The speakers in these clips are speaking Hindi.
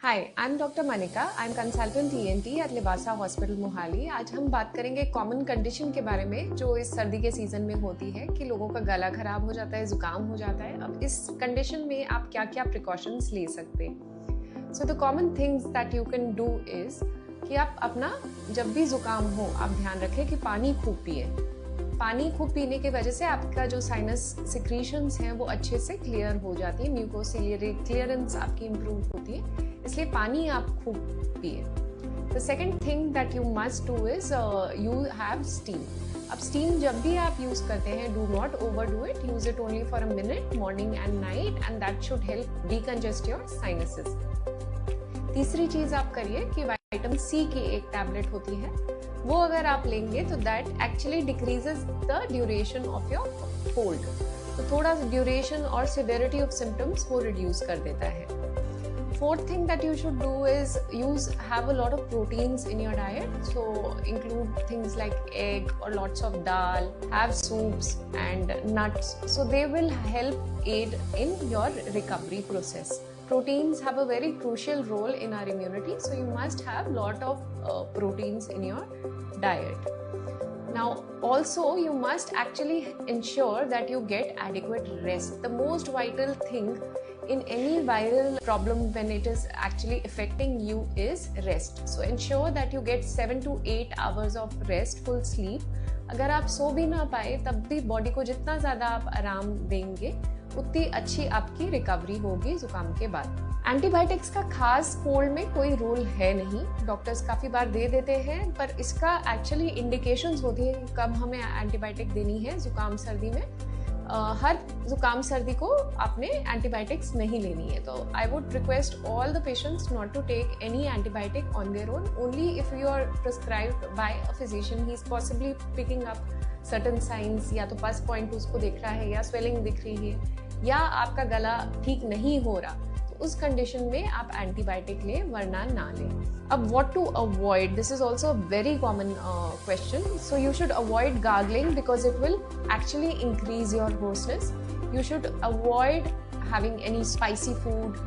Hi, I am doctor Manika. I am consultant ENT at Livasa hospital Mohali. आज हम बात करेंगे कॉमन कंडीशन के बारे में जो इस सर्दी के सीजन में होती है कि लोगों का गला खराब हो जाता है, जुकाम हो जाता है। अब इस कंडीशन में आप क्या क्या प्रिकॉशंस ले सकते हैं? So the common things that you can do is कि आप अपना जब भी जुकाम हो आप ध्यान रखें कि पानी खूब पिए। पानी खूब पीने की वजह से आपका जो साइनस सिक्रीशंस हैं वो अच्छे से क्लियर हो जाती है, म्यूकोसिलियरी क्लियरेंस आपकी इम्प्रूव होती है, इसलिए पानी आप खूब पिए। The second thing that you must do is you have steam. अब स्टीम जब भी आप यूज करते हैं, do not over do it, use it only for a minute morning and night and that should help decongest your sinuses. तीसरी चीज आप करिए कि विटामिन सी की एक टैबलेट होती है, वो अगर आप लेंगे तो that actually decreases the duration of your cold, तो थोड़ा ड्यूरेशन और सिवियरिटी ऑफ सिम्टम्स वो रिड्यूस कर देता है। Fourth thing that you should do is have a lot of proteins in your diet, so include things like egg or lots of dal, have soups and nuts, so they will help aid in your recovery process. Proteins have a very crucial role in our immunity, so you must have lot of proteins in your diet. Now also you must actually ensure that you get adequate rest. The most vital thing in any viral problem when it is actually affecting you is rest. So ensure that you get 7 to 8 hours of restful sleep. अगर आप सो भी ना पाए तब भी बॉडी को जितना ज़्यादा आप आराम देंगे उतनी अच्छी आपकी रिकवरी होगी जुकाम के बाद। एंटीबायोटिक्स का खास कोल्ड में कोई रोल है नहीं, डॉक्टर्स काफ़ी बार दे देते हैं, पर इसका एक्चुअली इंडिकेशंस होती है कब हमें एंटीबायोटिक देनी है जुकाम सर्दी में। हर जुकाम सर्दी को आपने एंटीबायोटिक्स नहीं लेनी है, तो I would request all the patients not to take any antibiotic on their own, only if you are prescribed by a physician, he is possibly picking up certain signs, या तो पस पॉइंट उसको दिख रहा है या स्वेलिंग दिख रही है या आपका गला ठीक नहीं हो रहा, तो उस कंडीशन में आप एंटीबायोटिक लें वरना ना लें। अब what to avoid, this is also a very common question. So you should avoid gargling because it will actually increase your hoarseness. You should avoid having any spicy food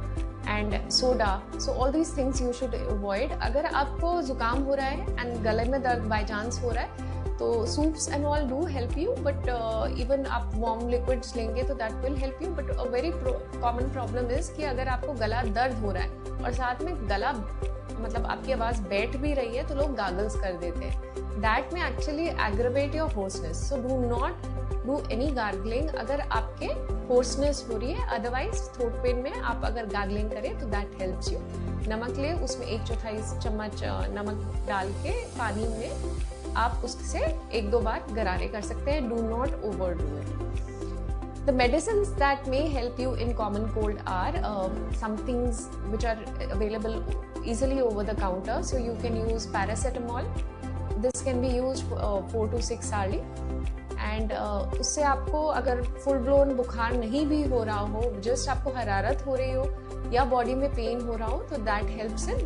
and soda. So all these things you should avoid. अगर आपको जुकाम हो रहा है and गले में दर्द by chance हो रहा है तो soups and all do help you, but even आप warm liquids लेंगे तो that will help you. But a very common problem is कि अगर आपको गला दर्द हो रहा है और साथ में गला मतलब आपकी आवाज़ बैठ भी रही है तो लोग गागल्स कर देते हैं, दैट में actually aggravate your hoarseness. So do not do any gargling अगर आपके होर्सनेस हो रही है, अदरवाइज थ्रोट पेन में आप अगर गार्गलिंग करें तो दैट हेल्प्स यू। नमक ले, उसमें 1/4 चम्मच नमक डाल के पानी में आप उससे 1-2 बार गरारे कर सकते हैं, do not over do it. The medicines that may help you in common cold are some things which are available easily over the counter. So you can use paracetamol. This can be used 4 to 6 hourly. And उससे आपको अगर फुल ब्लोन बुखार नहीं भी हो रहा हो, जस्ट आपको हरारत हो रही हो या बॉडी में पेन हो रहा हो, तो that helps in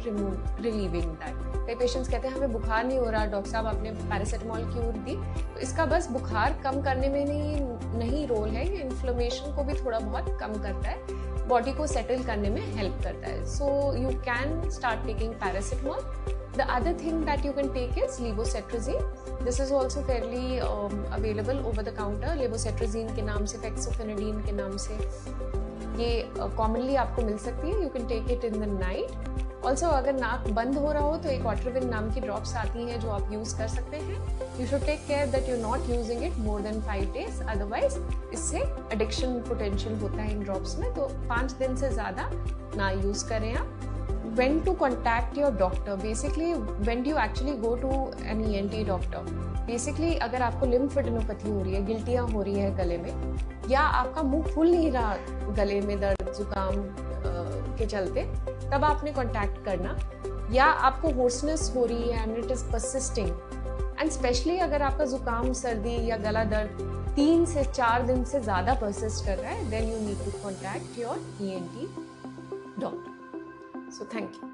relieving that. कई पेशेंट्स कहते हैं हमें बुखार नहीं हो रहा, डॉक्टर साहब आपने पैरासीटामोल क्यों दी, तो इसका बस बुखार कम करने में नहीं रोल है, ये इन्फ्लेमेशन को भी थोड़ा बहुत कम करता है, बॉडी को सेटल करने में हेल्प करता है। So you can start taking paracetamol. The other thing that you can take is levocetrazine. This is also fairly available over the counter. Levocetrazine के नाम से, fexofenadine के नाम से ये commonly आपको मिल सकती है। You can take it in the night. Also अगर नाक बंद हो रहा हो तो एक Otrivin नाम की ड्रॉप्स आती हैं जो आप यूज़ कर सकते हैं। You should take care that you're not using it more than 5 days. Otherwise इससे addiction potential होता है इन ड्रॉप्स में, तो 5 दिन से ज़्यादा ना यूज़ करें आप। When to contact your doctor? Basically, when do you actually go to an ENT doctor? Basically, अगर आपको lymphadenopathy हो रही है, गिल्टियाँ हो रही है गले में, या आपका मुंह खुल नहीं रहा गले में दर्द जुकाम के चलते, तब आपने कांटेक्ट करना, या आपको होर्सनेस हो रही है and it is persisting, and especially अगर आपका जुकाम सर्दी या गला दर्द 3 से 4 दिन से ज़्यादा persist कर रहा है, then you need to contact your ENT doctor. So thank you.